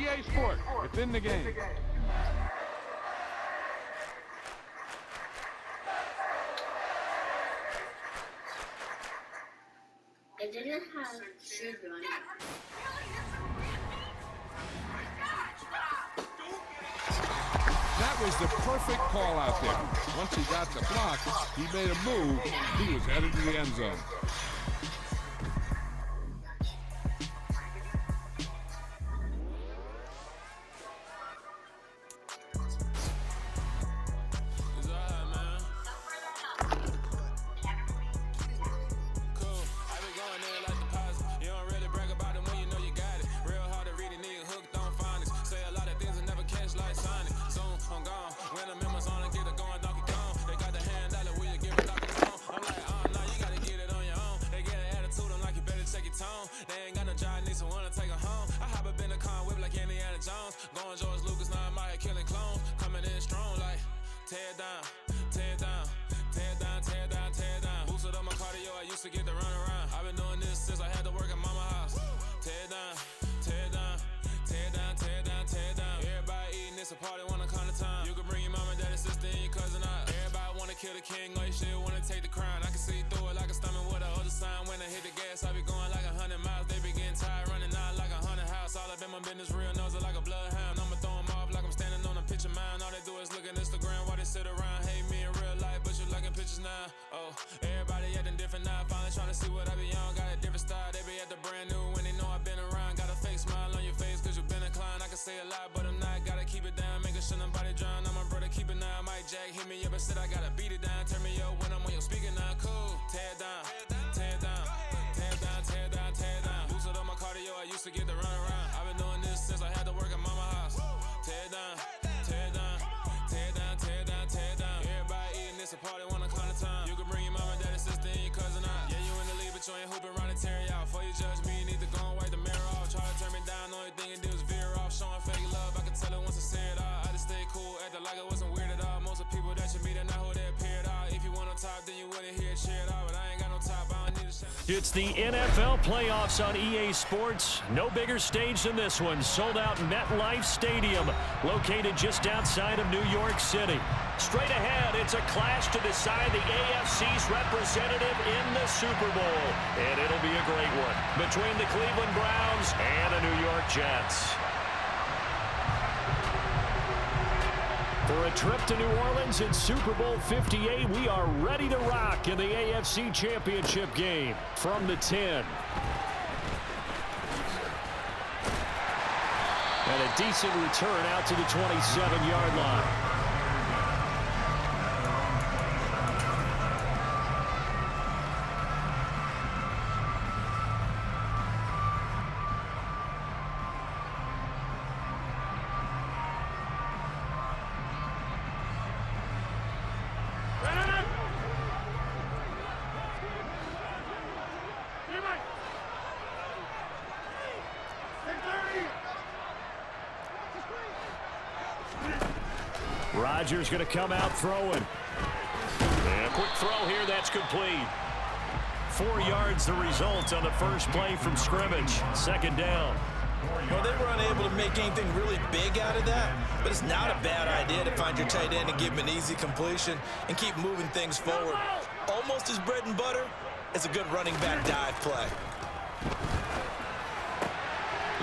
EA Sport. It's in the game. I didn't have sugar on it. That was the perfect call out there. Once he got the block, he made a move. He was headed to the end zone. They ain't got no job, need someone to take her home. I hop up in the car, whip like Indiana Jones. Going George Lucas, now I'm out here killing clones. Coming in strong like, tear down, tear down, tear down, tear down, tear down. Boosted up my cardio, I used to get to run around. I've been doing this since I had to work at mama house. Tear down, tear down, tear down, tear down, tear down. Everybody eating, it's a party, wanna come to time. You can bring your mama, daddy, sister, and your cousin out. Everybody wanna kill the king, or you shit wanna take the crown. I can see through it like a stomach with a other sign. When I hit the gas, I be going like 100 miles. They be getting tired, running out like 100 house. All up in my business, real nose like a bloodhound. I'ma throw them off like I'm standing on a picture mound. All they do is look at Instagram while they sit around. Hate me in real life, but you liking pictures now. Oh, everybody acting different now. Finally trying to see what I be on. Got a different style, they be at the brand new when they know I've been around. Got a fake smile on your face cause you been inclined. I can say a lot, but I'm not. Gotta keep it down, making sure nobody drown. I'm my brother, keep it now. Mike Jack hit me up and said I gotta beat it down. Turn me up when I'm on your speaker now. Cool, tear down, tear down, tear down, tear down, tear down. Boosted up my cardio, I used to get to run around. I've been doing this since I had to work at mama house. Tear down, tear down, tear down, tear down, tear down. Everybody eating, it's a party, wanna come to time. You can bring your mama, daddy, sister, and your cousin out. Yeah, you in the league, but you ain't hooping around and tearing out. Before you judge me, you need to go and wipe the mirror off. Try to turn me down, only thing you do is veer off. Showing fake love, I can tell it once I say it all. I just stay cool, acting like it wasn't weird at all. Most of the people that you meet are not who they appear at all. If you want on top, then you wouldn't hear it cheer at all. But I ain't got no top, I don't need a shout. It's the NFL playoffs on EA Sports. No bigger stage than this one. Sold out MetLife Stadium, located just outside of New York City. Straight ahead, it's a clash to decide the AFC's representative in the Super Bowl. And it'll be a great one between the Cleveland Browns and the New York Jets. For a trip to New Orleans in Super Bowl 58, we are ready to rock in the AFC Championship game from the 10. And a decent return out to the 27-yard line. Rodgers going to come out throwing. And a quick throw here, that's complete. 4 yards the result on the first play from scrimmage. Second down. Well, they were unable to make anything really big out of that, but it's not a bad idea to find your tight end and give him an easy completion and keep moving things forward. Almost as bread and butter as a good running back dive play.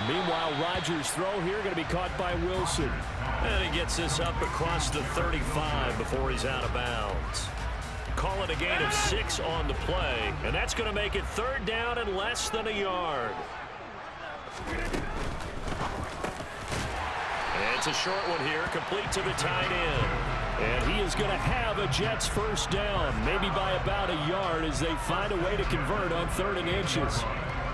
Meanwhile, Rodgers' throw here going to be caught by Wilson. And he gets this up across the 35 before he's out of bounds. Call it a gain of 6 on the play, and that's going to make it third down and less than a yard. And it's a short one here, complete to the tight end. And he is going to have a Jets first down, maybe by about a yard as they find a way to convert on 3rd and inches.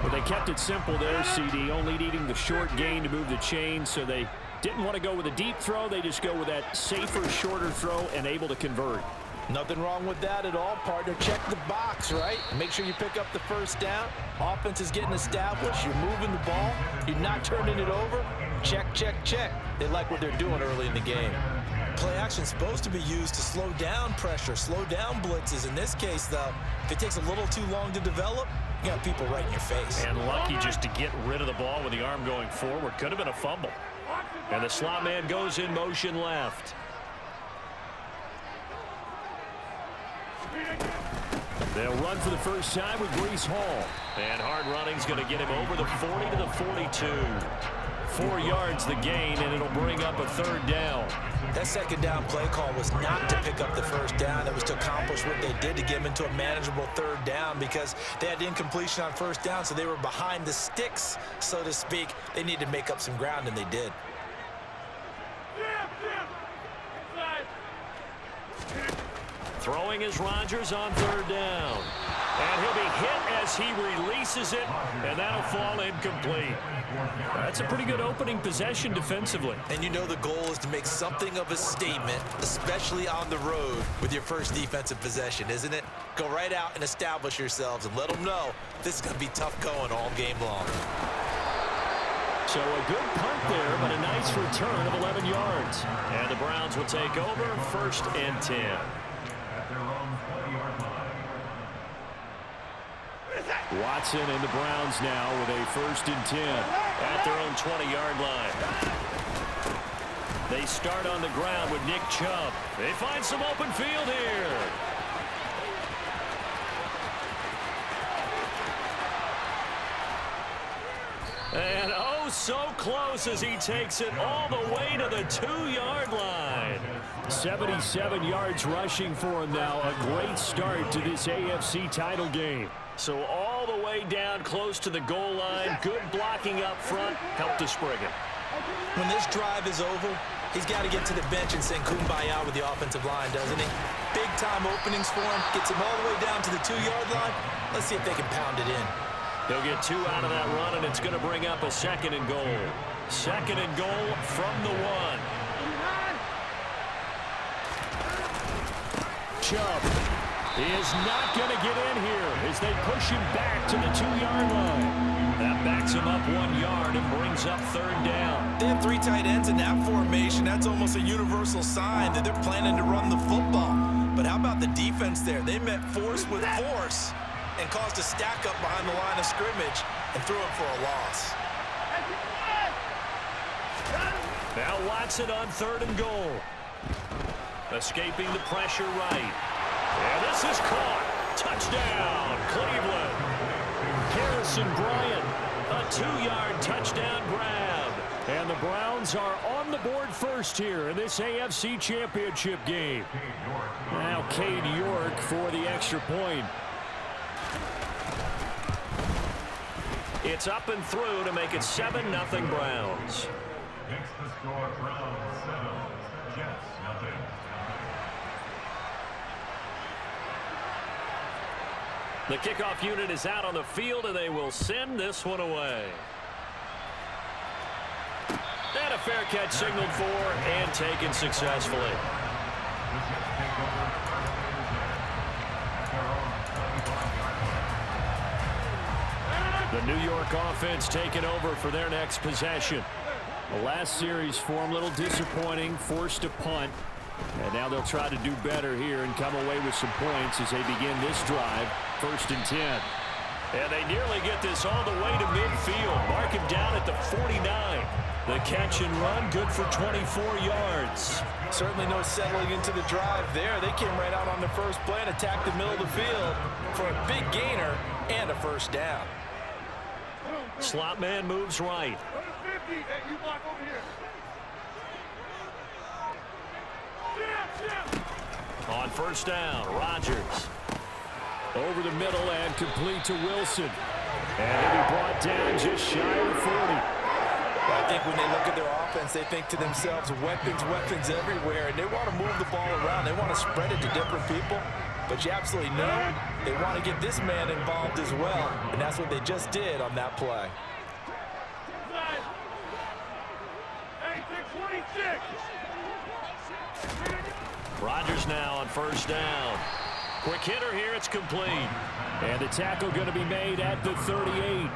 But they kept it simple there, CD, only needing the short gain to move the chain, so they didn't want to go with a deep throw. They just go with that safer, shorter throw and able to convert. Nothing wrong with that at all, partner. Check the box, right? Make sure you pick up the first down. Offense is getting established. You're moving the ball. You're not turning it over. Check, check, check. They like what they're doing early in the game. Play action is supposed to be used to slow down pressure, slow down blitzes. In this case, though, if it takes a little too long to develop, you got people right in your face. And lucky just to get rid of the ball with the arm going forward. Could have been a fumble. And the slot man goes in motion left. They'll run for the first time with Breece Hall. And hard running's going to get him over the 40 to the 42. 4 yards the gain, and it'll bring up a 3rd down. That 2nd down play call was not to pick up the 1st down. That was to accomplish what they did to get them into a manageable 3rd down because they had incompletion on 1st down, so they were behind the sticks, so to speak. They needed to make up some ground, and they did. Throwing is Rodgers on 3rd down. And he'll be hit as he releases it, and that'll fall incomplete. That's a pretty good opening possession defensively. And you know the goal is to make something of a statement, especially on the road with your first defensive possession, isn't it? Go right out and establish yourselves and let them know this is going to be tough going all game long. So a good punt there, but a nice return of 11 yards. And the Browns will take over 1st and 10. Watson and the Browns now with a 1st and 10 at their own 20-yard line. They start on the ground with Nick Chubb. They find some open field here. And oh, so close as he takes it all the way to the 2-yard line. 77 yards rushing for him now. A great start to this AFC title game. So all the way down close to the goal line. Good blocking up front. Helped to spring it. When this drive is over, he's got to get to the bench and sing kumbaya with the offensive line, doesn't he? Big-time openings for him. Gets him all the way down to the 2-yard line. Let's see if they can pound it in. He'll get 2 out of that run, and it's going to bring up a 2nd and goal. 2nd and goal from the 1. Chubb is not going to get in here as they push him back to the 2-yard line. That backs him up 1 yard and brings up 3rd down. They have 3 tight ends in that formation. That's almost a universal sign that they're planning to run the football. But how about the defense there? They met force with force and caused a stack up behind the line of scrimmage and threw him for a loss. Now Watson on 3rd and goal. Escaping the pressure right. And this is caught. Touchdown, Cleveland. Harrison Bryant, a 2-yard touchdown grab. And the Browns are on the board first here in this AFC Championship game. Now Cade York for the extra point. It's up and through to make it 7-0 Browns. Makes the score Browns 7, Jets 0. The kickoff unit is out on the field, and they will send this one away. And a fair catch signaled for and taken successfully. The New York offense taking over for their next possession. The last series for them, a little disappointing, forced a punt. And now they'll try to do better here and come away with some points as they begin this drive, 1st and 10. And they nearly get this all the way to midfield. Mark him down at the 49. The catch and run, good for 24 yards. Certainly no settling into the drive there. They came right out on the first play and attacked the middle of the field for a big gainer and a 1st down. Slot man moves right. On 1st down, Rodgers. Over the middle and complete to Wilson. And he'll be brought down just shy of 40. I think when they look at their offense, they think to themselves, weapons, weapons everywhere, and they want to move the ball around. They want to spread it to different people. But you absolutely know they want to get this man involved as well, and that's what they just did on that play. Rodgers now on 1st down. Quick hitter here, it's complete. And the tackle going to be made at the 38.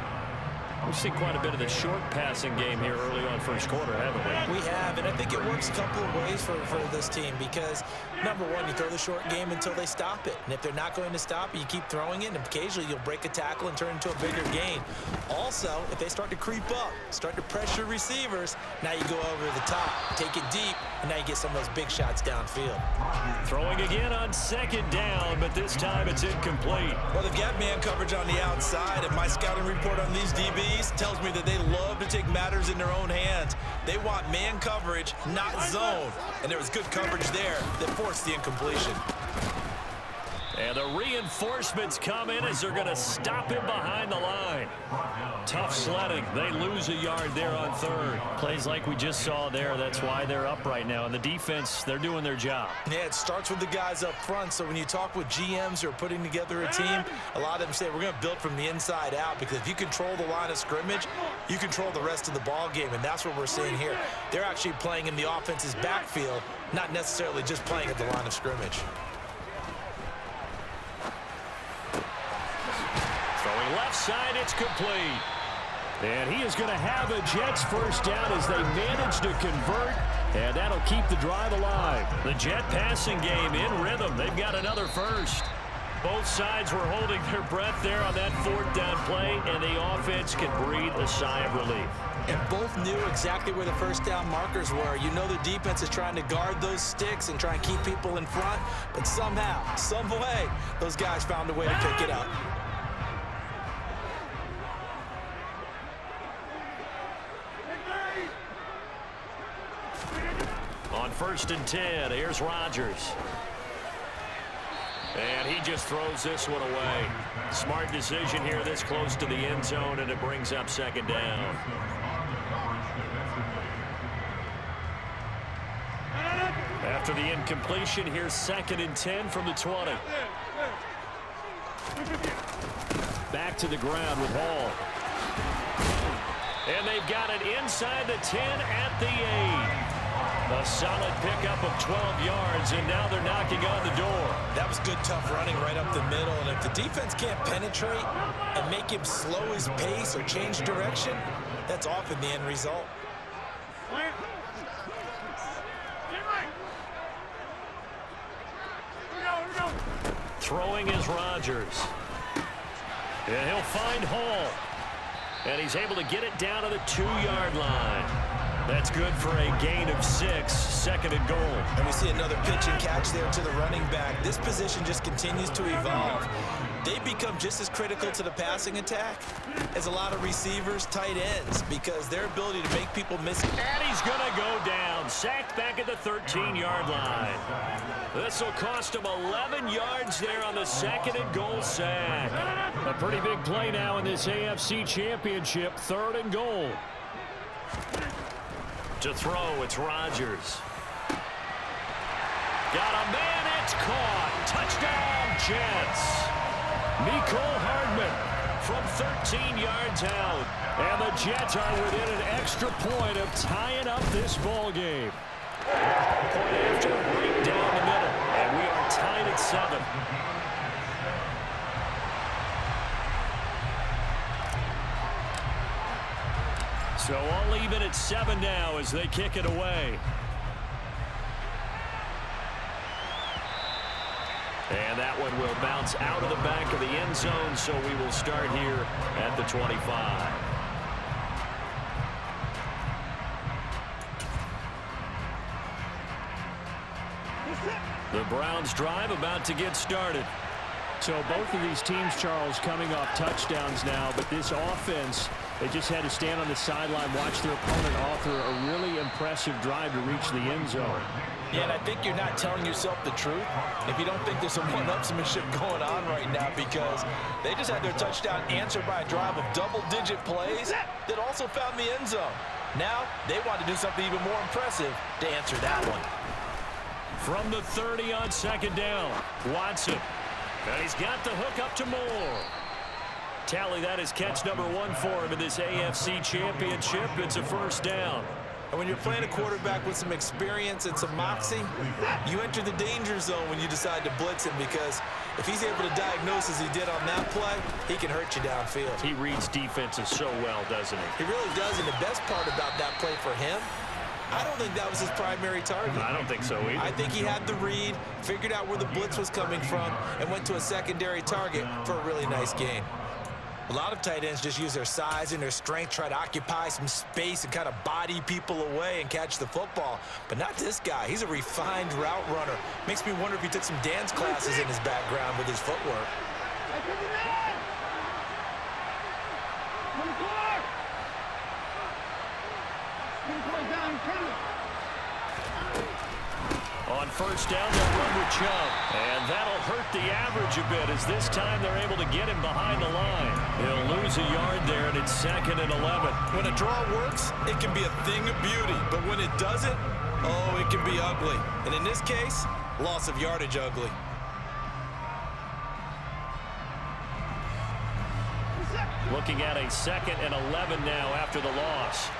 We've seen quite a bit of the short passing game here early on first quarter, haven't we? We have, and I think it works a couple of ways for this team because, number one, you throw the short game until they stop it. And if they're not going to stop it, you keep throwing it, and occasionally you'll break a tackle and turn it into a bigger gain. Also, if they start to creep up, start to pressure receivers, now you go over the top, take it deep, and now you get some of those big shots downfield. Throwing again on second down, but this time it's incomplete. Well, they've got man coverage on the outside, and my scouting report on these DBs tells me that they love to take matters in their own hands. They want man coverage, not zone. And there was good coverage there that forced the incompletion. And the reinforcements come in as they're going to him behind the line. Tough sledding. They lose a yard there on third. Plays like we just saw there. That's why they're up right now. And the defense, they're doing their job. Yeah, it starts with the guys up front. So when you talk with GMs who are putting together a team, a lot of them say we're going to build from the inside out, because if you control the line of scrimmage, you control the rest of the ball game. And that's what we're seeing here. They're actually playing in the offense's backfield, not necessarily just playing at the line of scrimmage. Throwing left side, it's complete. And he is going to have a Jets first down as they manage to convert, and that'll keep the drive alive. The Jet passing game in rhythm. They've got another first. Both sides were holding their breath there on that fourth down play, and the offense can breathe a sigh of relief. And both knew exactly where the first down markers were. You know the defense is trying to guard those sticks and try and keep people in front, but somehow, some way, those guys found a way to pick it up. On 1st and 10, here's Rodgers. And he just throws this one away. Smart decision here this close to the end zone, and it brings up second down. After the incompletion, here's 2nd and 10 from the 20. Back to the ground with Hall. And they've got it inside the 10 at the 8. A solid pickup of 12 yards, and now they're knocking on the door. That was good, tough running right up the middle, and if the defense can't penetrate and make him slow his pace or change direction, that's often the end result. Throwing is Rodgers. And he'll find Hall. And he's able to get it down to the 2-yard line. That's good for a gain of 6, 2nd and goal. And we see another pitch and catch there to the running back. This position just continues to evolve. They become just as critical to the passing attack as a lot of receivers, tight ends, because their ability to make people miss. And he's going to go down, sacked back at the 13-yard line. This will cost him 11 yards there on the 2nd and goal sack. A pretty big play now in this AFC Championship, 3rd and goal. To throw, it's Rodgers. Got a man, it's caught. Touchdown, Jets. Mecole Hardman from 13 yards out. And the Jets are within an extra point of tying up this ball game. Point after, right down the middle. And we are tied at 7. So all even at 7 now as they kick it away. And that one will bounce out of the back of the end zone, so we will start here at the 25. The Browns drive about to get started. So both of these teams, Charles, coming off touchdowns now, but this offense, they just had to stand on the sideline, watch their opponent author a really impressive drive to reach the end zone. Yeah, and I think you're not telling yourself the truth if you don't think there's some one-upsmanship going on right now, because they just had their touchdown answered by a drive of double-digit plays that also found the end zone. Now they want to do something even more impressive to answer that one. From the 30 on 2nd down, Watson. And he's got the hook up to Moore. Tally, that is catch number 1 for him in this AFC Championship. It's a first down. And when you're playing a quarterback with some experience and some moxie, you enter the danger zone when you decide to blitz him, because If he's able to diagnose as he did on that play, he can hurt you downfield. He reads defenses so well, doesn't he? He really does, and the best part about that play for him, I don't think that was his primary target. I don't think so either. I think he had the read, figured out where the blitz was coming from, and went to a secondary target for a really nice gain. A lot of tight ends just use their size and their strength, try to occupy some space and kind of body people away and catch the football. But not this guy. He's a refined route runner. Makes me wonder if he took some dance classes in his background with his footwork. On first down, they'll run with Chubb. And that'll hurt the average a bit as this time they're able to get him behind the line. He'll lose a yard there, and it's 2nd and 11. When a draw works, it can be a thing of beauty. But when it doesn't, oh, it can be ugly. And in this case, loss of yardage ugly. Looking at a 2nd and 11 now after the loss.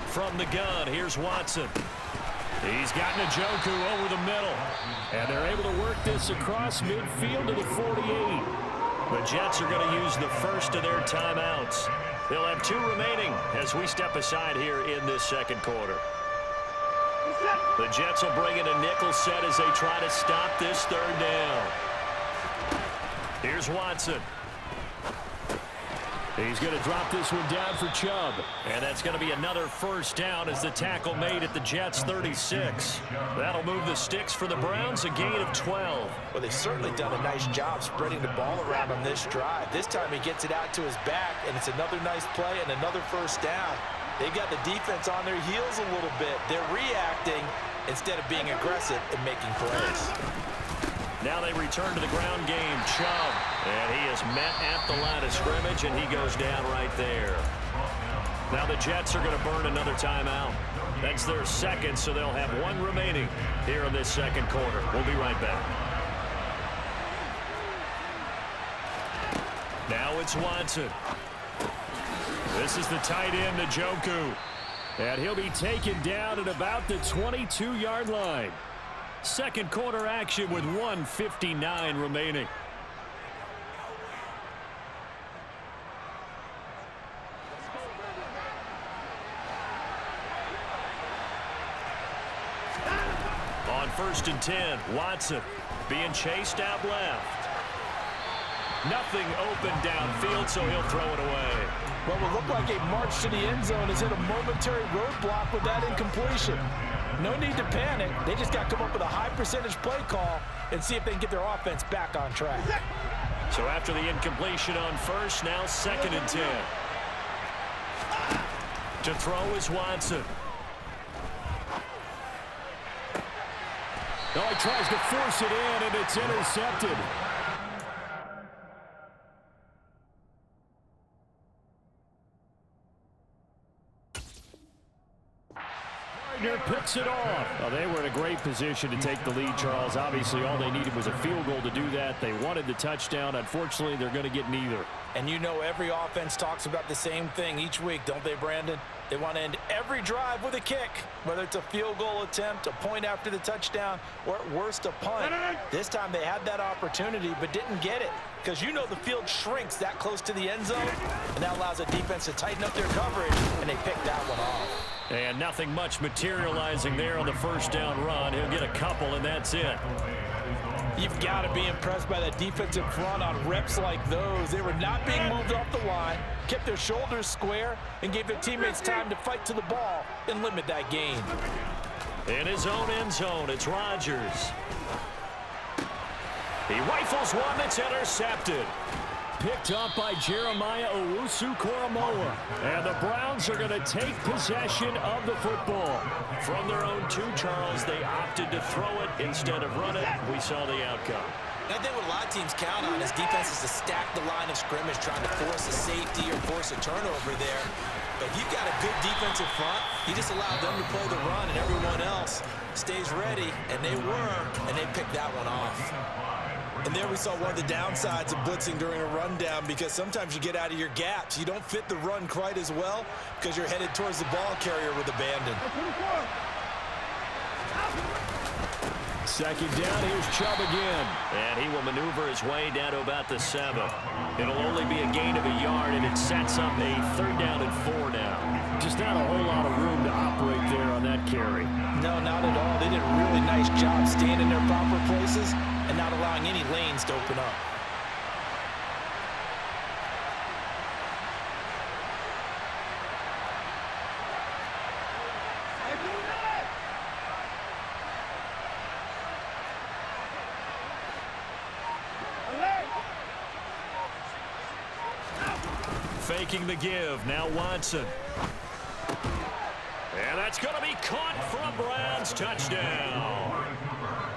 From the gun, here's Watson. He's got Njoku over the middle. And they're able to work this across midfield to the 48. The Jets are going to use the first of their timeouts. They'll have 2 remaining as we step aside here in this second quarter. The Jets will bring in a nickel set as they try to stop this 3rd down. Here's Watson. He's going to drop this one down for Chubb. And that's going to be another first down as the tackle made at the Jets' 36. That'll move the sticks for the Browns, a gain of 12. Well, they've certainly done a nice job spreading the ball around on this drive. This time he gets it out to his back, and it's another nice play and another first down. They've got the defense on their heels a little bit. They're reacting instead of being aggressive and making plays. Now they return to the ground game. Chubb. And he is met at the line of scrimmage, and he goes down right there. Now the Jets are going to burn another timeout. That's their 2nd, so they'll have 1 remaining here in this second quarter. We'll be right back. Now it's Watson. This is the tight end, Njoku. And he'll be taken down at about the 22-yard line. Second quarter action with 1:59 remaining. On 1st and 10, Watson being chased out left. Nothing open downfield, so he'll throw it away. What will look like a march to the end zone has hit a momentary roadblock with that incompletion. No need to panic. They just got to come up with a high percentage play call and see if they can get their offense back on track. So after the incompletion on first, now 2nd and 10. To throw is Watson. No, he tries to force it in, and it's intercepted. Picks it off. Well, they were in a great position to take the lead, Charles. Obviously, all they needed was a field goal to do that. They wanted the touchdown. Unfortunately, they're going to get neither. And you know every offense talks about the same thing each week, don't they, Brandon? They want to end every drive with a kick, whether it's a field goal attempt, a point after the touchdown, or at worst a punt. This time they had that opportunity but didn't get it because you know the field shrinks that close to the end zone, and that allows a defense to tighten up their coverage, and they picked that one off. And nothing much materializing there on the first down run. He'll get a couple, and that's it. You've got to be impressed by that defensive front on reps like those. They were not being moved off the line, kept their shoulders square, and gave their teammates time to fight to the ball and limit that gain. In his own end zone, it's Rodgers. He rifles one that's intercepted. Picked up by Jeremiah Owusu-Koramoah. And the Browns are going to take possession of the football. From their own 2, Charles, they opted to throw it instead of run it. We saw the outcome. I think what a lot of teams count on is defenses to stack the line of scrimmage, trying to force a safety or force a turnover there. But if you've got a good defensive front, you just allow them to play the run, and everyone else stays ready, and they were, and they picked that one off. And there we saw one of the downsides of blitzing during a rundown, because sometimes you get out of your gaps. You don't fit the run quite as well because you're headed towards the ball carrier with abandon. Second down, here's Chubb again. And he will maneuver his way down to about the 7. It'll only be a gain of a yard, and it sets up a 3rd down and 4 now. Just not a whole lot of room to operate there on that carry. No, not at all. They did a really nice job staying in their proper places and not allowing any lanes to open up. Faking the give. Now Watson. And that's going to be caught for a Browns touchdown.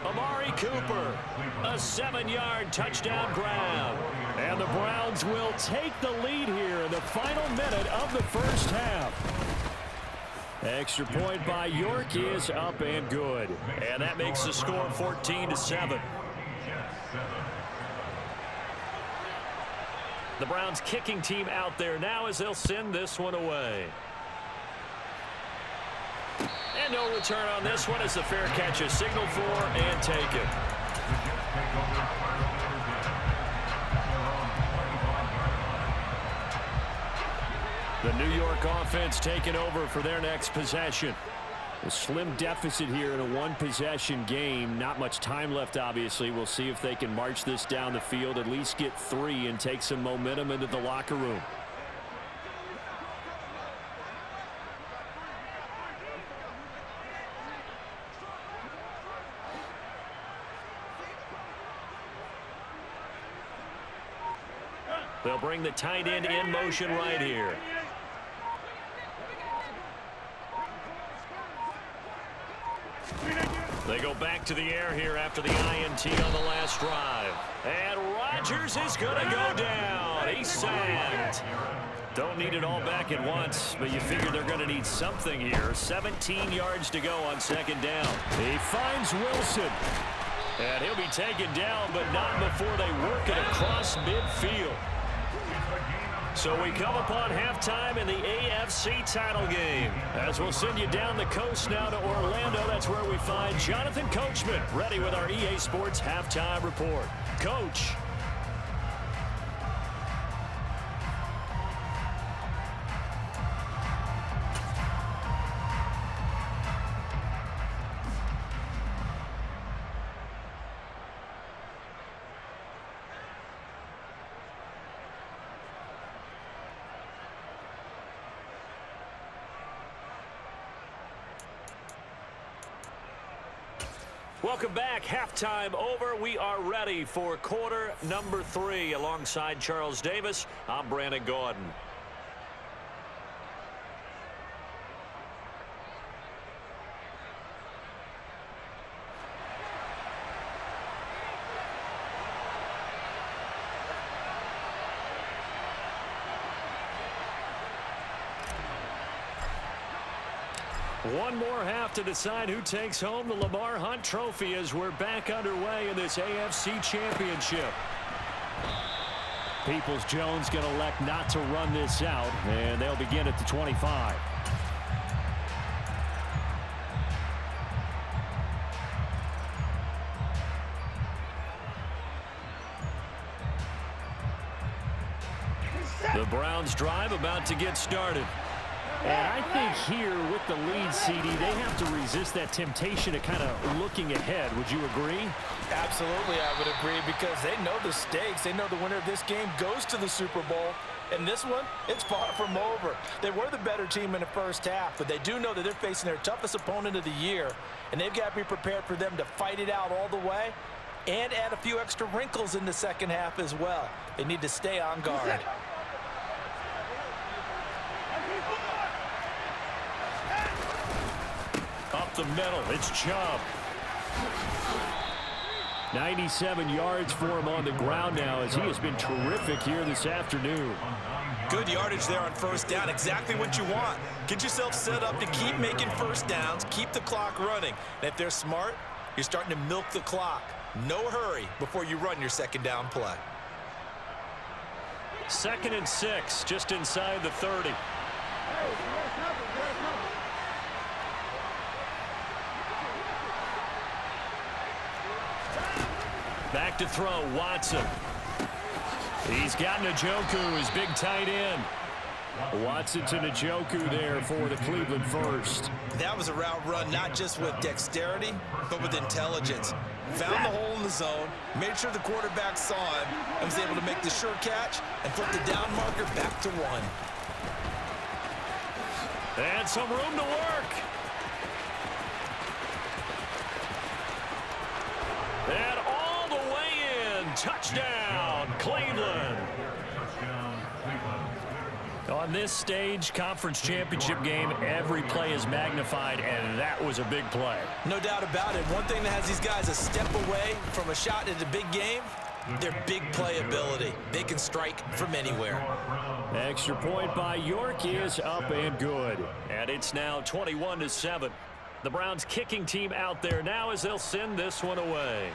Amari Cooper, a 7-yard touchdown grab. And the Browns will take the lead here in the final minute of the first half. Extra point by York is up and good. And that makes the score 14-7. The Browns kicking team out there now as they'll send this one away. And no return on this one as the fair catch is signaled for and taken. The New York offense taking over for their next possession. A slim deficit here in a one-possession game. Not much time left, obviously. We'll see if they can march this down the field, at least get 3 and take some momentum into the locker room. They'll bring the tight end in motion right here. They go back to the air here after the INT on the last drive. And Rodgers is going to go down. He's sacked. Don't need it all back at once, but you figure they're going to need something here. 17 yards to go on 2nd down. He finds Wilson. And he'll be taken down, but not before they work it across midfield. So we come upon halftime in the AFC title game. As we'll send you down the coast now to Orlando, that's where we find Jonathan Coachman ready with our EA Sports halftime report. Coach. Welcome back. Halftime over. We are ready for quarter number 3. Alongside Charles Davis, I'm Brandon Gordon. One more half to decide who takes home the Lamar Hunt Trophy as we're back underway in this AFC Championship. Peoples-Jones going to elect not to run this out, and they'll begin at the 25. The Browns drive about to get started. And I think here with the lead, CD, they have to resist that temptation of kind of looking ahead. Would you agree? Absolutely, I would agree, because they know the stakes. They know the winner of this game goes to the Super Bowl. And this one, it's far from over. They were the better team in the first half, but they do know that they're facing their toughest opponent of the year, and they've got to be prepared for them to fight it out all the way and add a few extra wrinkles in the second half as well. They need to stay on guard. Up the middle, it's Chubb. 97 yards for him on the ground now as he has been terrific here this afternoon. Good yardage there on first down. Exactly what you want. Get yourself set up to keep making first downs, keep the clock running. And if they're smart, you're starting to milk the clock. No hurry before you run your second down play. 2nd and 6, just inside the 30. Back to throw, Watson. He's got Njoku, his big tight end. Watson to Njoku there for the Cleveland first. That was a route run not just with dexterity, but with intelligence. Found the hole in the zone, made sure the quarterback saw him, and was able to make the sure catch and flip the down marker back to 1. And some room to work. And all the way in. Touchdown, Cleveland. On this stage, conference championship game, every play is magnified, and that was a big play. No doubt about it. One thing that has these guys a step away from a shot at a big game, their big play ability. They can strike from anywhere. Extra point by York is up and good. And it's now 21-7. The Browns kicking team out there now as they'll send this one away.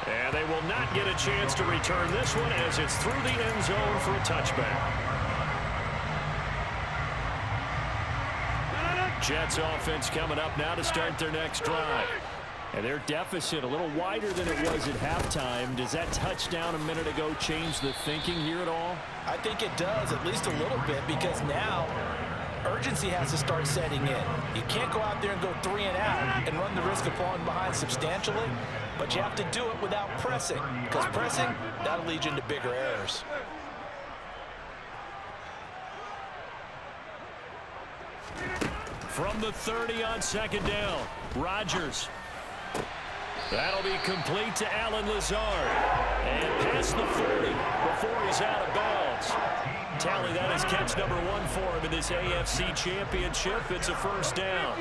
And they will not get a chance to return this one as it's through the end zone for a touchback. Jets offense coming up now to start their next drive. And their deficit a little wider than it was at halftime. Does that touchdown a minute ago change the thinking here at all? I think it does, at least a little bit, because now urgency has to start setting in. You can't go out there and go 3 and out and run the risk of falling behind substantially, but you have to do it without pressing, because pressing, that'll lead you into bigger errors. From the 30 on second down, Rodgers. That'll be complete to Allen Lazard. And past the 40 before he's out of bounds. Tally, that is catch number 1 for him in this AFC Championship. It's a first down.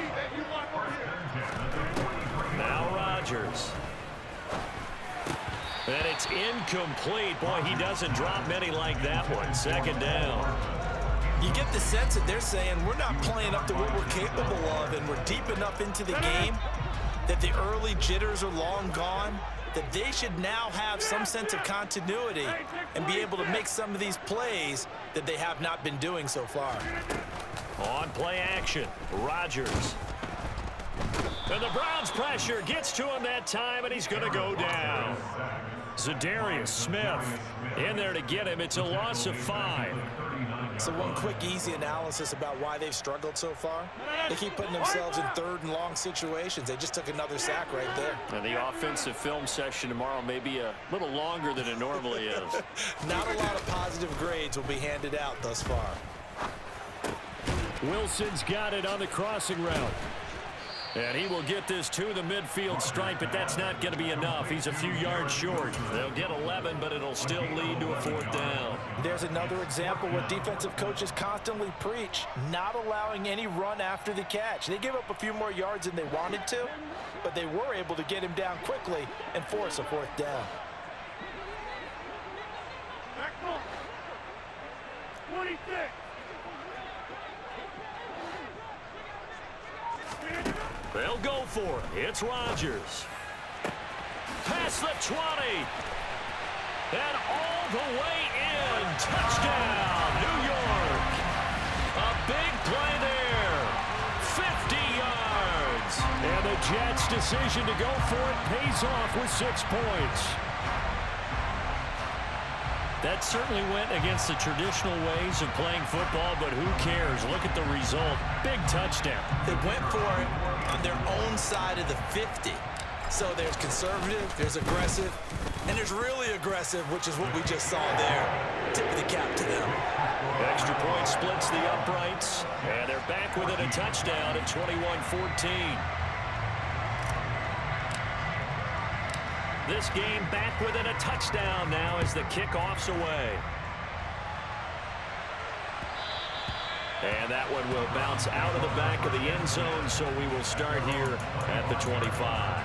Now Rodgers. And it's incomplete. Boy, he doesn't drop many like that one. Second down. You get the sense that they're saying we're not playing up to what we're capable of, and we're deep enough into the game that the early jitters are long gone, that they should now have some sense of continuity and be able to make some of these plays that they have not been doing so far. On play action, Rodgers. And the Browns pressure gets to him that time, and he's going to go down. Zadarius Smith in there to get him. It's a loss of 5. So one quick, easy analysis about why they've struggled so far. They keep putting themselves in 3rd and long situations. They just took another sack right there. And the offensive film session tomorrow may be a little longer than it normally is. Not a lot of positive grades will be handed out thus far. Wilson's got it on the crossing route. And he will get this to the midfield stripe, but that's not going to be enough. He's a few yards short. They'll get 11, but it'll still lead to a 4th down. There's another example what defensive coaches constantly preach, not allowing any run after the catch. They gave up a few more yards than they wanted to, but they were able to get him down quickly and force a 4th down. 26. They'll go for it. It's Rodgers. Past the 20. And all the way in. Touchdown, New York. A big play there. 50 yards. And the Jets' decision to go for it pays off with 6 points. That certainly went against the traditional ways of playing football, but who cares? Look at the result. Big touchdown. They went for it on their own side of the 50. So there's conservative, there's aggressive, and there's really aggressive, which is what we just saw there. Tip of the cap to them. Extra point splits the uprights, and they're back within a touchdown at 21-14. This game back within a touchdown now as the kickoff's away. And that one will bounce out of the back of the end zone, so we will start here at the 25.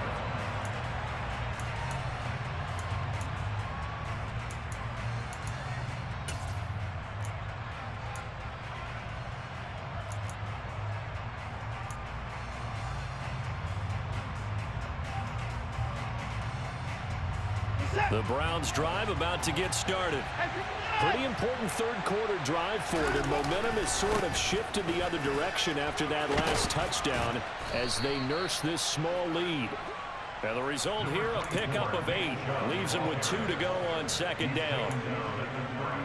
The Browns drive about to get started. Pretty important 3rd quarter drive for them. Momentum has sort of shifted the other direction after that last touchdown as they nurse this small lead. And the result here, a pickup of 8. Leaves him with 2 to go on second down.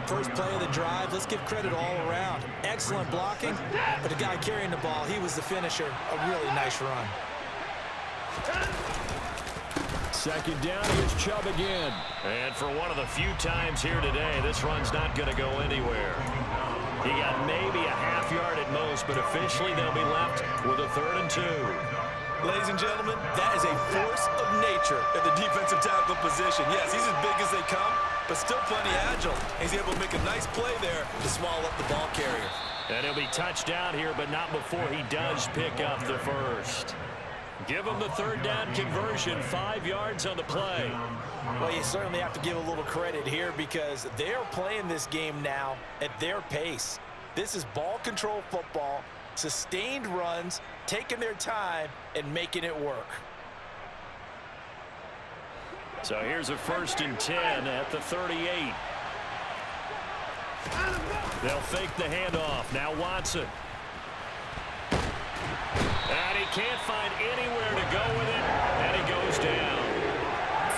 First play of the drive, let's give credit all around. Excellent blocking, but the guy carrying the ball, he was the finisher. A really nice run. Second down, here's Chubb again. And for one of the few times here today, this run's not going to go anywhere. He got maybe a half yard at most, but officially they'll be left with a 3rd and 2. Ladies and gentlemen, that is a force of nature at the defensive tackle position. Yes, he's as big as they come, but still plenty agile. He's able to make a nice play there to swallow up the ball carrier. And he'll be touched down here, but not before he does pick up the first. Give him the 3rd down conversion, 5 yards on the play. Well, you certainly have to give a little credit here because they're playing this game now at their pace. This is ball control football, sustained runs, taking their time and making it work. So here's a 1st and 10 at the 38. They'll fake the handoff. Now Watson. And he can't find anywhere to go with it, and he goes down.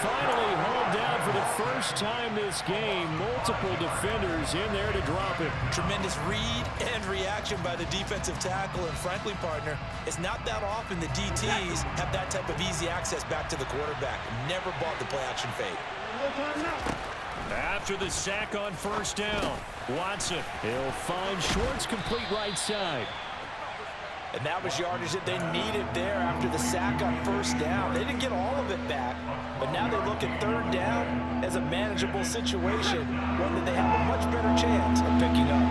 Finally hauled down for the first time this game. Multiple defenders in there to drop him. Tremendous read and reaction by the defensive tackle, and frankly, partner, it's not that often the DTs have that type of easy access back to the quarterback. Never bought the play-action fake. After the sack on 1st down, Watson, he'll find Schwartz complete right side. And that was yardage that they needed there after the sack on 1st down. They didn't get all of it back, but now they look at 3rd down as a manageable situation, one that they have a much better chance of picking up.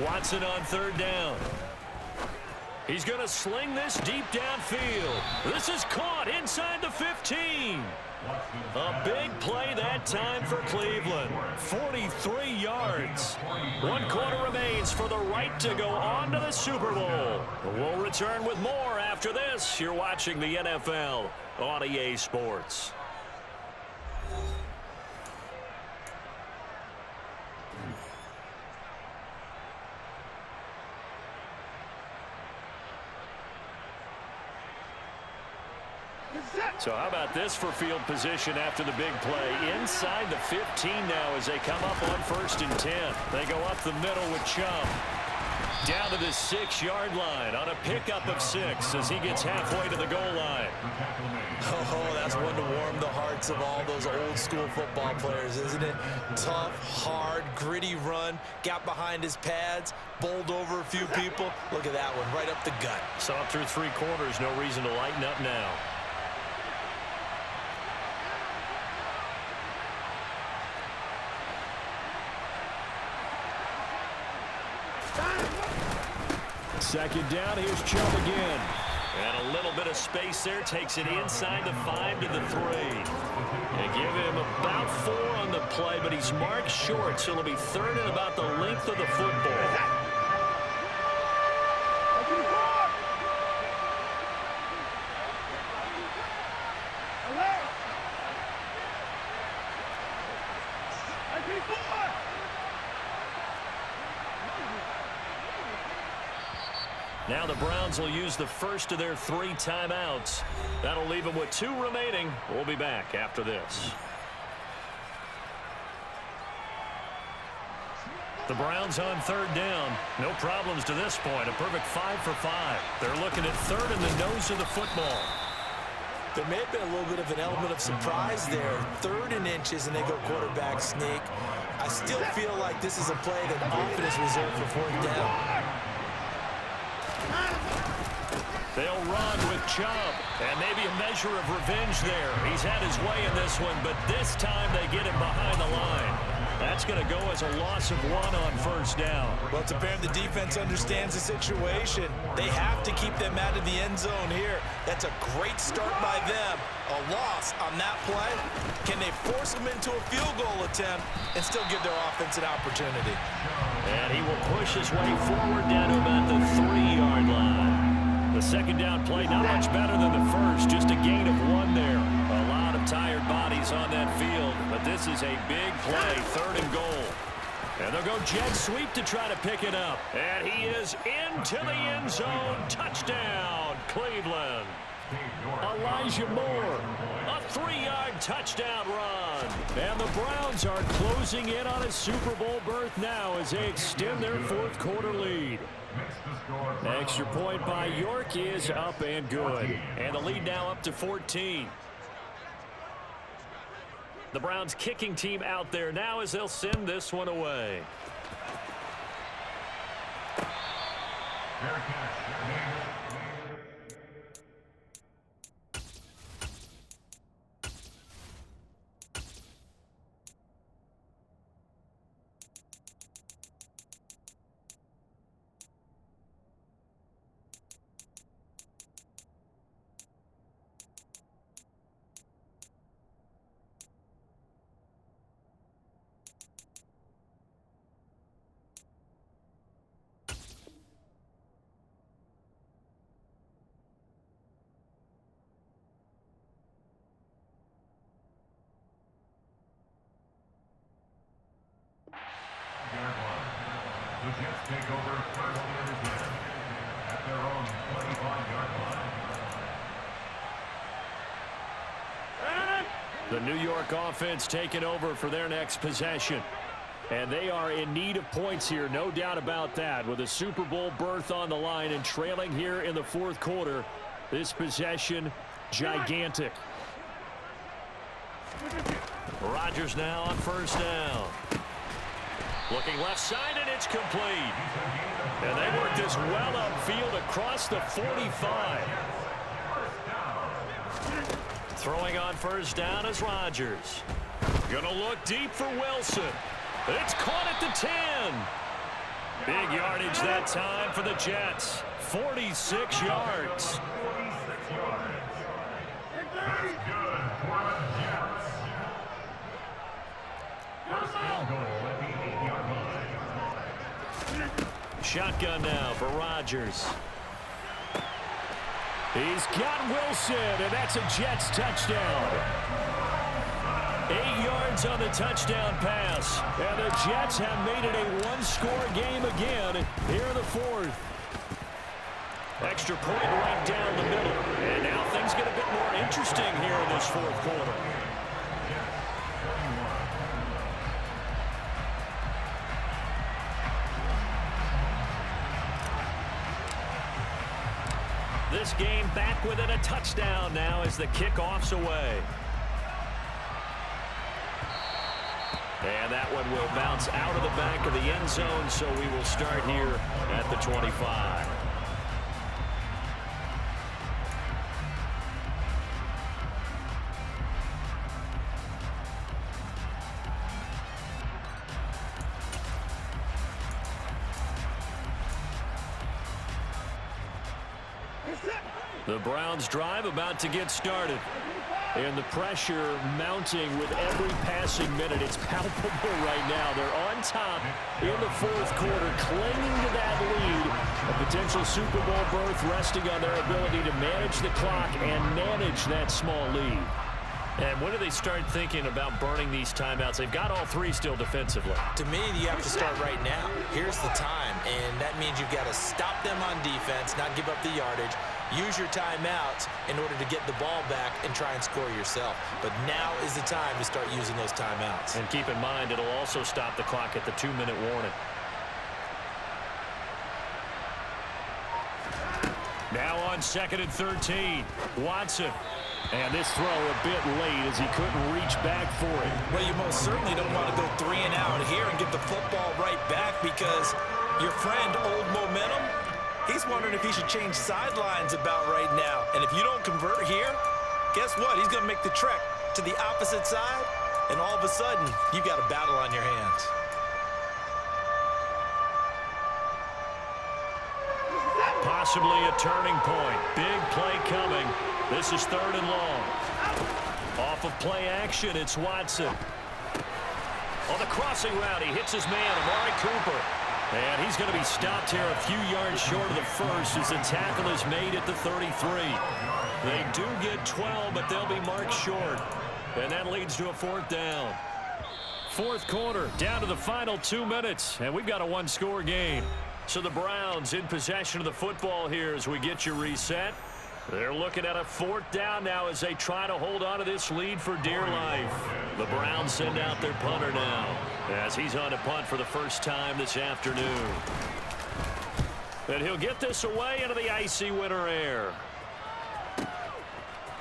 Watson on 3rd down. He's going to sling this deep downfield. This is caught inside the 15. A big play that time for Cleveland. 43 yards. 1 quarter remains for the right to go on to the Super Bowl. We'll return with more after this. You're watching the NFL on EA Sports. So how about this for field position after the big play? Inside the 15 now as they come up on 1st and 10. They go up the middle with Chubb. Down to the 6-yard line on a pickup of 6 as he gets halfway to the goal line. Oh, that's one to warm the hearts of all those old school football players, isn't it? Tough, hard, gritty run, got behind his pads, bowled over a few people. Look at that one, right up the gut. Saw it through 3 quarters, no reason to lighten up now. Second down, here's Chubb again. And a little bit of space there, takes it inside the 5 to the 3. They give him about 4 on the play, but he's marked short, so it'll be 3rd and about the length of the football. Now the Browns will use the first of their 3 timeouts. That'll leave them with 2 remaining. We'll be back after this. The Browns on 3rd down. No problems to this point. A perfect 5 for 5. They're looking at 3rd in the nose of the football. There may have been a little bit of an element of surprise there. 3rd and inches, and they go quarterback sneak. I still feel like this is a play that often is reserved for 4th down. They'll run with Chubb, and maybe a measure of revenge there. He's had his way in this one, but this time they get him behind the line. That's going to go as a loss of 1 on 1st down. Well, it's apparent the defense understands the situation. They have to keep them out of the end zone here. That's a great start by them. A loss on that play. Can they force them into a field goal attempt and still give their offense an opportunity? And he will push his way forward down to about the 3-yard line. The second down play not much better than the first, just a gain of 1 there. A lot of tired bodies on that field, but this is a big play, 3rd and goal. And they'll go jet sweep to try to pick it up. And he is into the end zone. Touchdown, Cleveland. Elijah Moore, a 3-yard touchdown run. And the Browns are closing in on a Super Bowl berth now as they extend their fourth quarter lead. Extra point by York is up and good. And the lead now up to 14. The Browns kicking team out there now as they'll send this one away. The Jets take over first and 10 at their own 25-yard line. The New York offense taking over for their next possession. And they are in need of points here, no doubt about that. With a Super Bowl berth on the line and trailing here in the fourth quarter, this possession, gigantic. Rodgers now on first down. Looking left side, and it's complete. And they work this well upfield across the 45. Throwing on first down is Rodgers. Gonna look deep for Wilson. It's caught at the 10. Big yardage that time for the Jets. 46 yards. Shotgun now for Rodgers. He's got Wilson, and that's a Jets touchdown. 8 yards on the touchdown pass. And the Jets have made it a one-score game again here in the fourth. Extra point right down the middle. And now things get a bit more interesting here in this fourth quarter. This game back within a touchdown now as the kickoff's away. And that one will bounce out of the back of the end zone, so we will start here at the 25. The Browns drive about to get started. And the pressure mounting with every passing minute. It's palpable right now. They're on top in the fourth quarter, clinging to that lead. A potential Super Bowl berth resting on their ability to manage the clock and manage that small lead. And when do they start thinking about burning these timeouts? They've got all three still defensively. To me, you have to start right now. Here's the time, and that means you've got to stop them on defense, not give up the yardage. Use your timeouts in order to get the ball back and try and score yourself. But now is the time to start using those timeouts. And keep in mind, it'll also stop the clock at the 2-minute warning. Now on 2nd and 13, Watson. And this throw a bit late as he couldn't reach back for it. Well, you most certainly don't want to go 3 and out here and give the football right back because your friend, Old Momentum, he's wondering if he should change sidelines about right now. And if you don't convert here, guess what? He's going to make the trek to the opposite side, and all of a sudden, you've got a battle on your hands. Possibly a turning point. Big play coming. This is 3rd and long. Off of play action, it's Watson. On the crossing route, he hits his man, Amari Cooper. And he's going to be stopped here a few yards short of the first as the tackle is made at the 33. They do get 12, but they'll be marked short. And that leads to a 4th down. Fourth quarter, down to the final 2 minutes, and we've got a one-score game. So the Browns in possession of the football here as we get you reset. They're looking at a fourth down now as they try to hold on to this lead for dear life. The Browns send out their punter now as he's on to punt for the first time this afternoon. And he'll get this away into the icy winter air.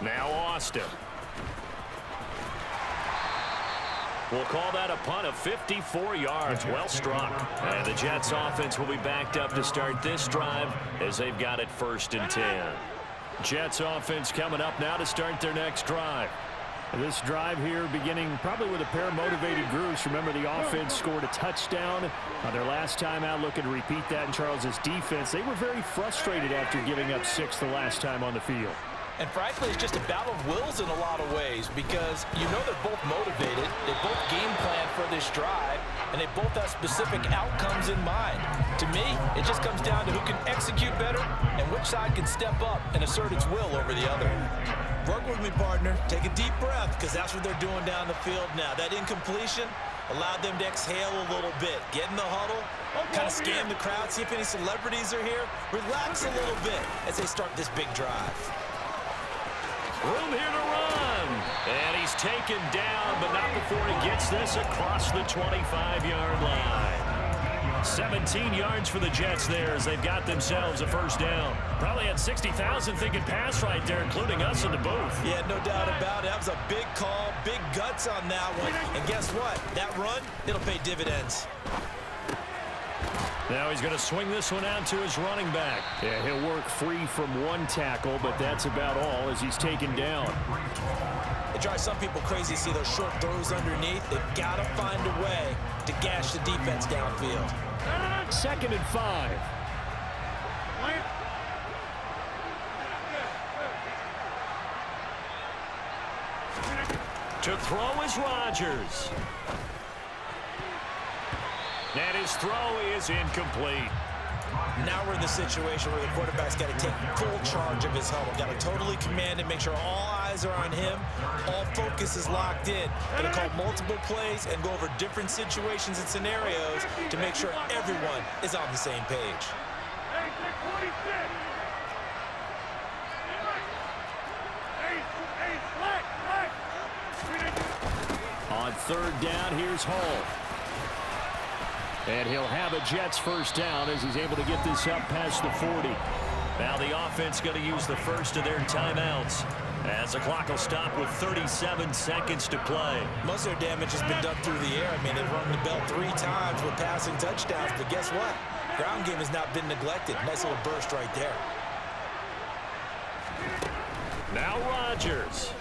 Now Austin. We'll call that a punt of 54 yards. Well struck. And the Jets offense will be backed up to start this drive as they've got it 1st and 10. Jets offense coming up now to start their next drive. This drive here beginning probably with a pair of motivated groups. Remember, the offense scored a touchdown on their last time out. Looking to repeat that in Charles's defense. They were very frustrated after giving up 6 the last time on the field. And frankly, it's just a battle of wills in a lot of ways because you know they're both motivated. They both game plan for this drive, and they both have specific outcomes in mind. To me, it just comes down to who can execute better and which side can step up and assert its will over the other. Work with me, partner. Take a deep breath because that's what they're doing down the field now. That incompletion allowed them to exhale a little bit. Get in the huddle, kind of scan the crowd, see if any celebrities are here. Relax a little bit as they start this big drive. Room here to run. And he's taken down, but not before he gets this across the 25-yard line. 17 yards for the Jets there as they've got themselves a first down. Probably had 60,000 thinking pass right there, including us in the booth. Yeah, no doubt about it. That was a big call, big guts on that one. And guess what? That run, it'll pay dividends. Now he's going to swing this one out to his running back. Yeah, he'll work free from one tackle, but that's about all as he's taken down. It drives some people crazy to see those short throws underneath. They've got to find a way to gash the defense downfield. 2nd and 5. To throw is Rodgers. And his throw is incomplete. Now we're in the situation where the quarterback's got to take full charge of his huddle. Got to totally command it, make sure all eyes are on him. All focus is locked in. Got to call multiple plays and go over different situations and scenarios to make sure everyone is on the same page. On 3rd down, here's Hall. And he'll have a Jets first down as he's able to get this up past the 40. Now the offense going to use the first of their timeouts as the clock will stop with 37 seconds to play. Most of their damage has been done through the air. I mean, they've rung the bell 3 times with passing touchdowns, but guess what? Ground game has not been neglected. Nice little burst right there. Now Rodgers.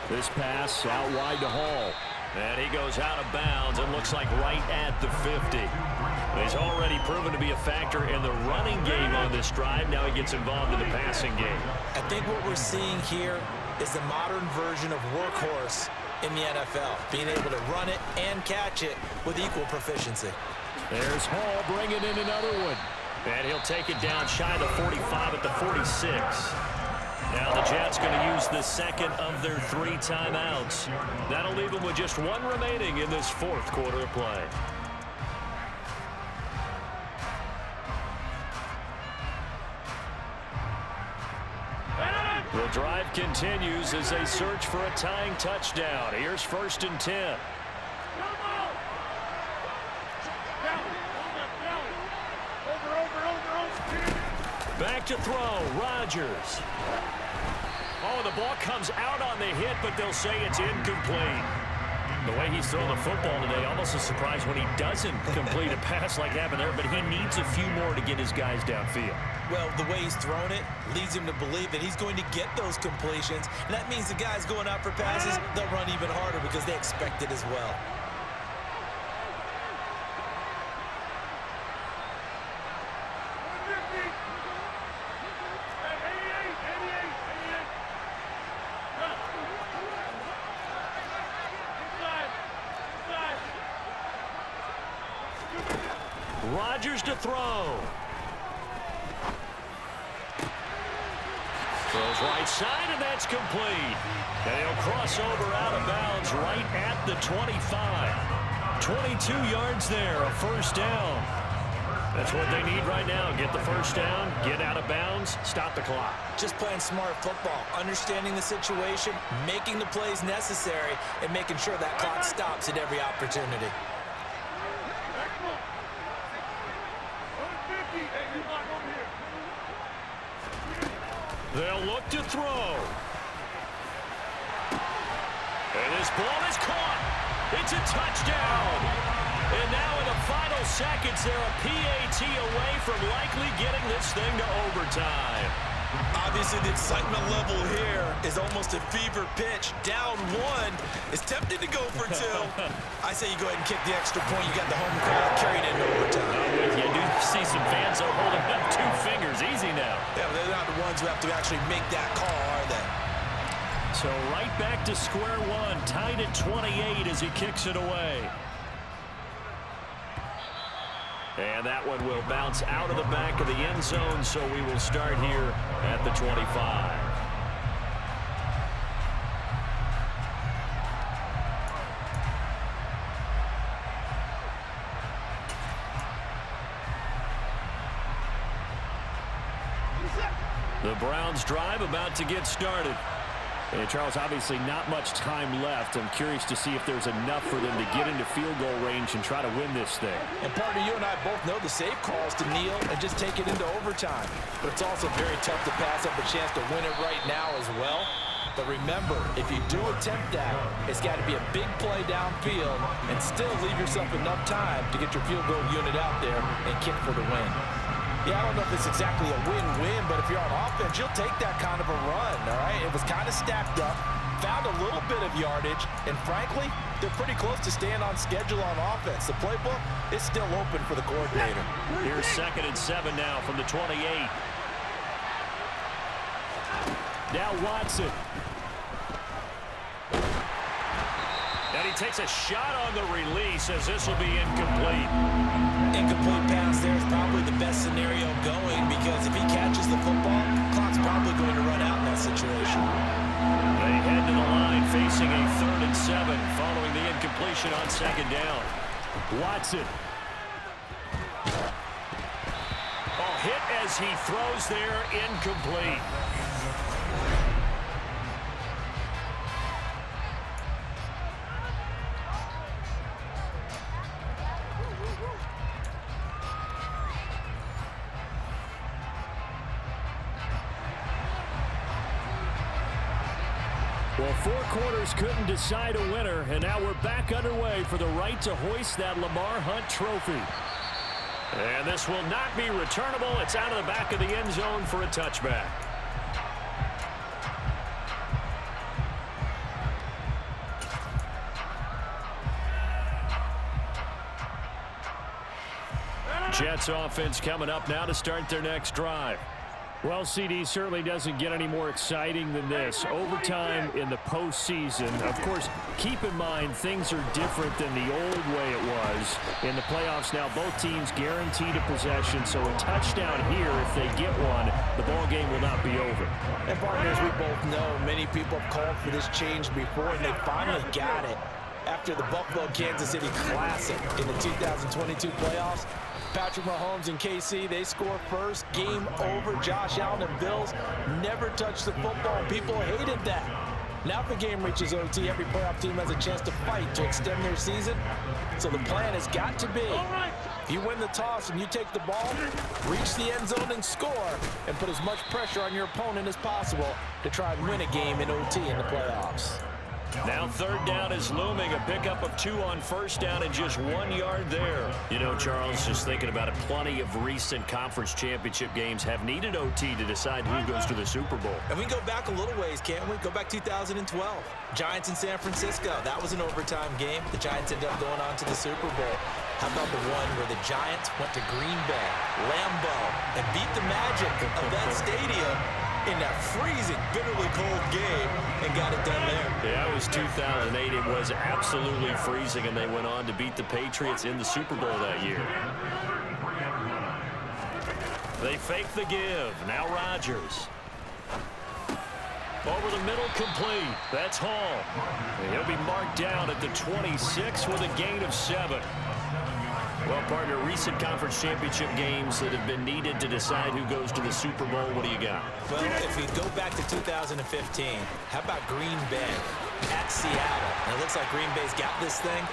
This pass out wide to Hall. And he goes out of bounds and looks like right at the 50. He's already proven to be a factor in the running game on this drive. Now he gets involved in the passing game. I think what we're seeing here is the modern version of workhorse in the NFL. Being able to run it and catch it with equal proficiency. There's Hall bringing in another one. And he'll take it down shy of the 45 at the 46. Now the Jets going to use the second of their 3 timeouts. That'll leave them with just 1 remaining in this 4th quarter of play. The drive continues as they search for a tying touchdown. Here's 1st and 10. Back to throw, Rodgers. Oh, the ball comes out on the hit, but they'll say it's incomplete. The way he's throwing the football today, almost a surprise when he doesn't complete a pass like happened there, but he needs a few more to get his guys downfield. Well, the way he's thrown it leads him to believe that he's going to get those completions, and that means the guys going out for passes, they'll run even harder because they expect it as well. Rodgers to throw. Throws right side, and that's complete. And he'll cross over out of bounds right at the 25. 22 yards there, a first down. That's what they need right now. Get the first down, get out of bounds, stop the clock. Just playing smart football, understanding the situation, making the plays necessary, and making sure that clock stops at every opportunity. They'll look to throw. And this ball is caught. It's a touchdown. And now in the final seconds, they're a PAT away from likely getting this thing to overtime. Obviously, the excitement level here is almost a fever pitch. Down one. It's tempting to go for two. I say you go ahead and kick the extra point. You got the home crowd carried into overtime. I'm with you. I do see some fans are holding up 2 fingers. Easy now. Yeah, they're not the ones who have to actually make that call, are they? So right back to square one. Tied at 28 as he kicks it away. And that one will bounce out of the back of the end zone, so we will start here at the 25. The Browns drive about to get started. And Charles, obviously not much time left. I'm curious to see if there's enough for them to get into field goal range and try to win this thing. And partner, you and I both know the safe calls to kneel and just take it into overtime. But it's also very tough to pass up a chance to win it right now as well. But remember, if you do attempt that, it's got to be a big play downfield and still leave yourself enough time to get your field goal unit out there and kick for the win. Yeah, I don't know if it's exactly a win-win, but if you're on offense, you'll take that kind of a run, all right? It was kind of stacked up, found a little bit of yardage, and frankly, they're pretty close to staying on schedule on offense. The playbook is still open for the coordinator. Here's 2nd and 7 now from the 28. Now Watson. And he takes a shot on the release as this will be incomplete. Incomplete pass there is probably the best scenario going because if he catches the football, clock's probably going to run out in that situation. They head to the line facing a 3rd and 7 following the incompletion on 2nd down. Watson. Oh, hit as he throws there, incomplete. Well, 4 quarters couldn't decide a winner, and now we're back underway for the right to hoist that Lamar Hunt trophy. And this will not be returnable. It's out of the back of the end zone for a touchback. Jets offense coming up now to start their next drive. Well, CD certainly doesn't get any more exciting than this. Overtime in the postseason. Of course, keep in mind things are different than the old way it was. In the playoffs now, both teams guaranteed a possession, so a touchdown here, if they get one, the ball game will not be over. And partners, we both know many people have called for this change before, and they finally got it. After the Buffalo-Kansas City Classic in the 2022 playoffs, Patrick Mahomes and KC, they score first. Game over. Josh Allen and Bills never touched the football. People hated that. Now if the game reaches OT, every playoff team has a chance to fight to extend their season. So the plan has got to be, if you win the toss and you take the ball, reach the end zone and score, and put as much pressure on your opponent as possible to try and win a game in OT in the playoffs. Now 3rd down is looming. A pickup of 2 on 1st down and just 1 yard there. You know, Charles, just thinking about it, plenty of recent conference championship games have needed OT to decide who goes to the Super Bowl. And we go back a little ways, can't we? Go back 2012. Giants in San Francisco. That was an overtime game. The Giants ended up going on to the Super Bowl. How about the one where the Giants went to Green Bay, Lambeau, and beat the Magic of that stadium in that freezing, bitterly cold game and got it done there. Yeah, it was 2008. It was absolutely freezing, and they went on to beat the Patriots in the Super Bowl that year. They fake the give. Now Rodgers. Over the middle, complete. That's Hall. And he'll be marked down at the 26 with a gain of 7. Well, partner, recent conference championship games that have been needed to decide who goes to the Super Bowl. What do you got? Well, if we go back to 2015, how about Green Bay at Seattle? And it looks like Green Bay's got this thing.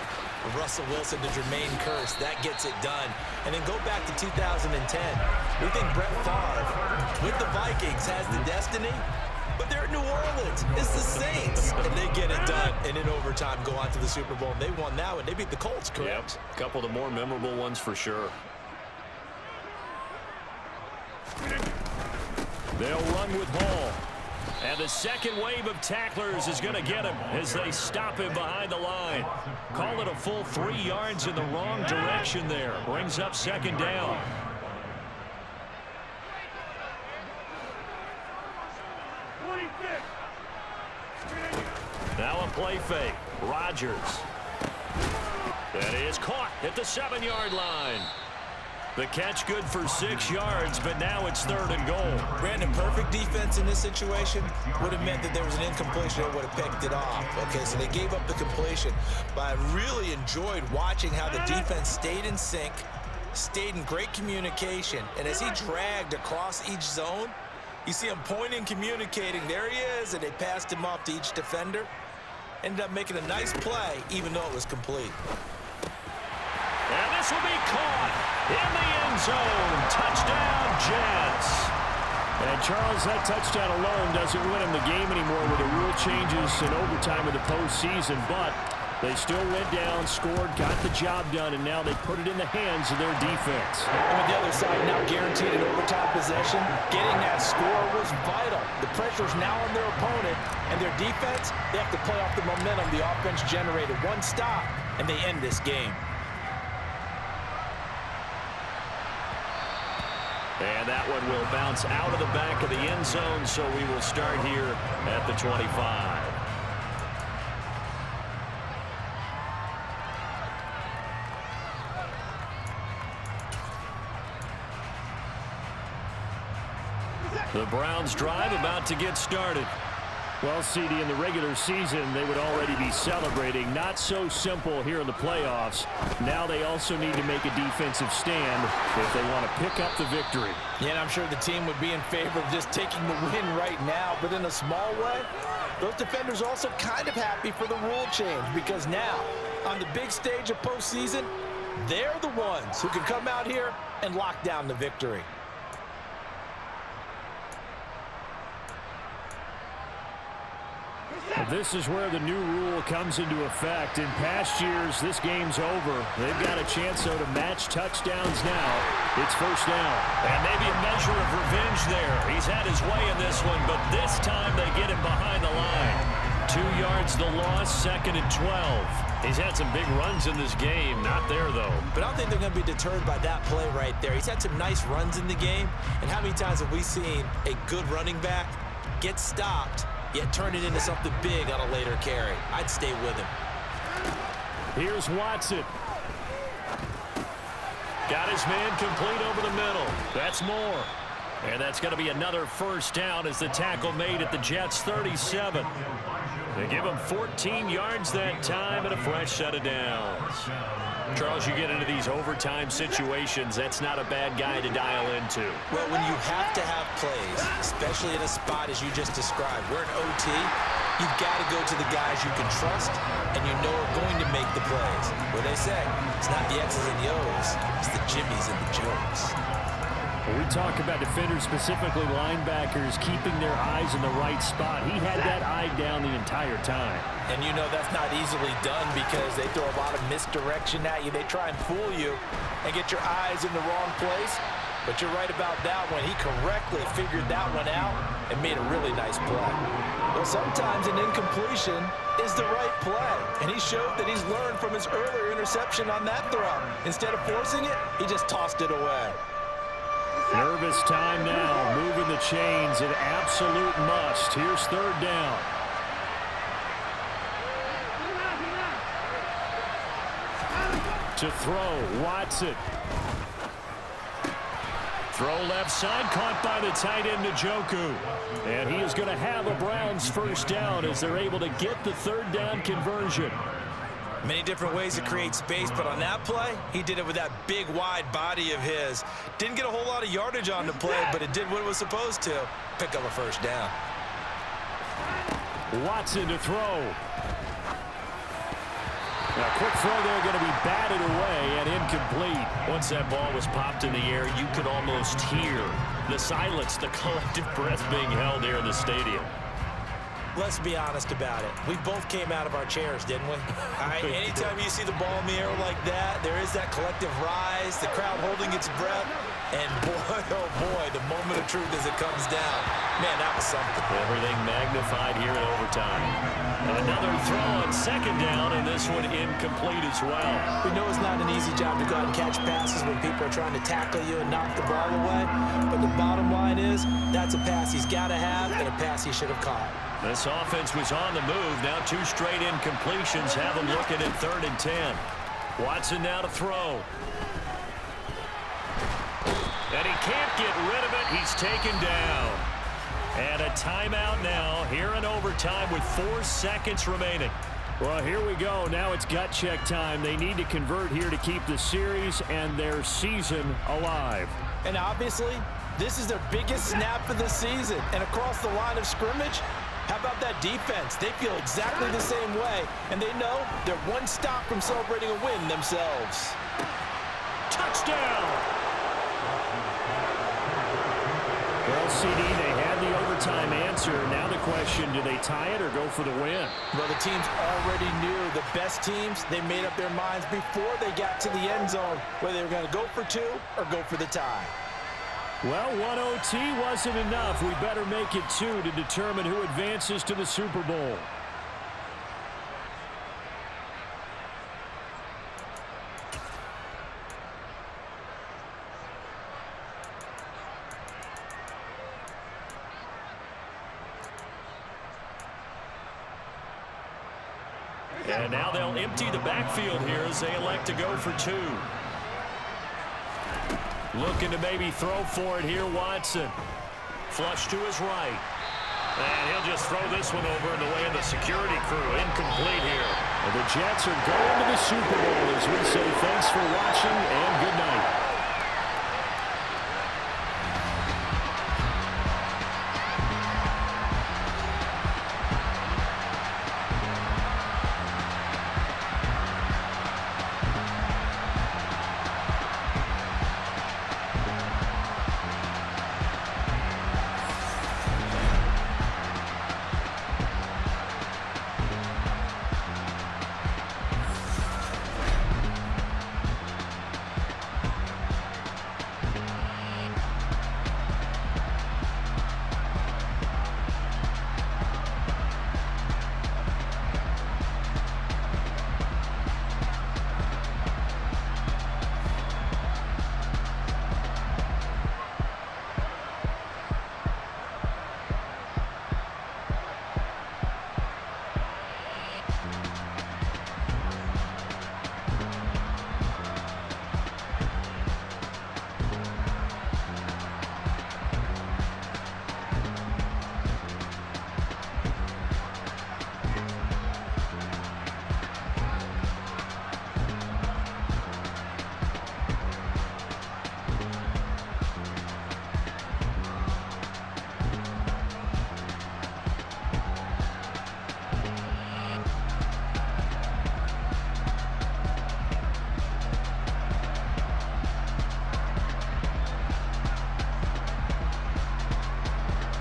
Russell Wilson to Jermaine Kearse, that gets it done. And then go back to 2010. We think Brett Favre with the Vikings has the destiny, but they're at New Orleans. It's the Saints, and they get it done. And in overtime, go on to the Super Bowl. And they won that one. They beat the Colts, correct? Yep, a couple of the more memorable ones for sure. They'll run with Hall. And the second wave of tacklers is going to get him as they stop him behind the line. Call it a full 3 yards in the wrong direction there. Brings up second down. Now a play fake. Rodgers. That is caught at the 7-yard line. The catch good for 6 yards, but now it's 3rd and goal. Brandon, perfect defense in this situation would have meant that there was an incompletion. They would have picked it off. Okay, so they gave up the completion. But I really enjoyed watching how the defense stayed in sync, stayed in great communication. And as he dragged across each zone, you see him pointing, communicating. There he is, and they passed him off to each defender. Ended up making a nice play, even though it was complete. And this will be caught in the end zone. Touchdown, Jets. And Charles, that touchdown alone doesn't win him the game anymore with the rule changes in overtime of the postseason, but they still went down, scored, got the job done, and now they put it in the hands of their defense. And with the other side now guaranteed an overtime possession, getting that score was vital. The pressure's now on their opponent, and their defense, they have to play off the momentum the offense generated. One stop, and they end this game. And that one will bounce out of the back of the end zone, so we will start here at the 25. The Browns drive about to get started. Well, CD, in the regular season, they would already be celebrating. Not so simple here in the playoffs. Now they also need to make a defensive stand if they want to pick up the victory. Yeah, and I'm sure the team would be in favor of just taking the win right now, but in a small way, those defenders are also kind of happy for the rule change because now, on the big stage of postseason, they're the ones who can come out here and lock down the victory. This is where the new rule comes into effect. In past years, this game's over. They've got a chance, though, to match touchdowns now. It's first down. And maybe a measure of revenge there. He's had his way in this one, but this time they get him behind the line. 2 yards the loss, 2nd and 12. He's had some big runs in this game. Not there, though. But I don't think they're going to be deterred by that play right there. He's had some nice runs in the game. And how many times have we seen a good running back get stopped, yet turn it into something big on a later carry? I'd stay with him. Here's Watson. Got his man complete over the middle. That's more. And that's going to be another first down as the tackle made at the Jets' 37. They give him 14 yards that time and a fresh set of downs. Charles, you get into these overtime situations, that's not a bad guy to dial into. Well, when you have to have plays, especially in a spot as you just described, we're in OT, you've got to go to the guys you can trust and you know are going to make the plays. What they say, it's not the X's and the O's, it's the Jimmies and the Joes. When we talk about defenders, specifically linebackers, keeping their eyes in the right spot, he had that eye down the entire time. And you know that's not easily done because they throw a lot of misdirection at you. They try and fool you and get your eyes in the wrong place. But you're right about that one. He correctly figured that one out and made a really nice play. Well, sometimes an incompletion is the right play. And he showed that he's learned from his earlier interception on that throw. Instead of forcing it, he just tossed it away. Nervous time now, moving the chains, an absolute must. Here's 3rd down. To throw, Watson. Throw left side, caught by the tight end Njoku. And he is going to have a Browns first down as they're able to get the third down conversion. Many different ways to create space, but on that play, he did it with that big, wide body of his. Didn't get a whole lot of yardage on the play, but it did what it was supposed to. Pick up a first down. Watson to throw. Now, quick throw there, going to be batted away and incomplete. Once that ball was popped in the air, you could almost hear the silence, the collective breath being held here in the stadium. Let's be honest about it. We both came out of our chairs, didn't we? All right, anytime you see the ball in the air like that, there is that collective rise, the crowd holding its breath, and boy, oh boy, the moment of truth as it comes down. Man, that was something. Everything magnified here in overtime. Another throw on second down, and this one incomplete as well. We know it's not an easy job to go out and catch passes when people are trying to tackle you and knock the ball away, but the bottom line is that's a pass he's got to have and a pass he should have caught. This offense was on the move. Now 2 straight incompletions have them looking at 3rd and 10. Watson now to throw. And he can't get rid of it. He's taken down. And a timeout now here in overtime with 4 seconds remaining. Well, here we go. Now it's gut check time. They need to convert here to keep the series and their season alive. And obviously, this is their biggest snap of the season. And across the line of scrimmage, how about that defense? They feel exactly the same way, and they know they're one stop from celebrating a win themselves. Touchdown! Well, CD, they had the overtime answer. Now the question, do they tie it or go for the win? Well, the teams already knew. The best teams, they made up their minds before they got to the end zone, whether they were going to go for 2 or go for the tie. Well, 1 OT wasn't enough. We better make it 2 to determine who advances to the Super Bowl. And now they'll empty the backfield here as they elect to go for 2. Looking to maybe throw for it here, Watson. Flush to his right. And he'll just throw this one over in the way of the security crew. Incomplete here. And the Jets are going to the Super Bowl as we say thanks for watching and good night.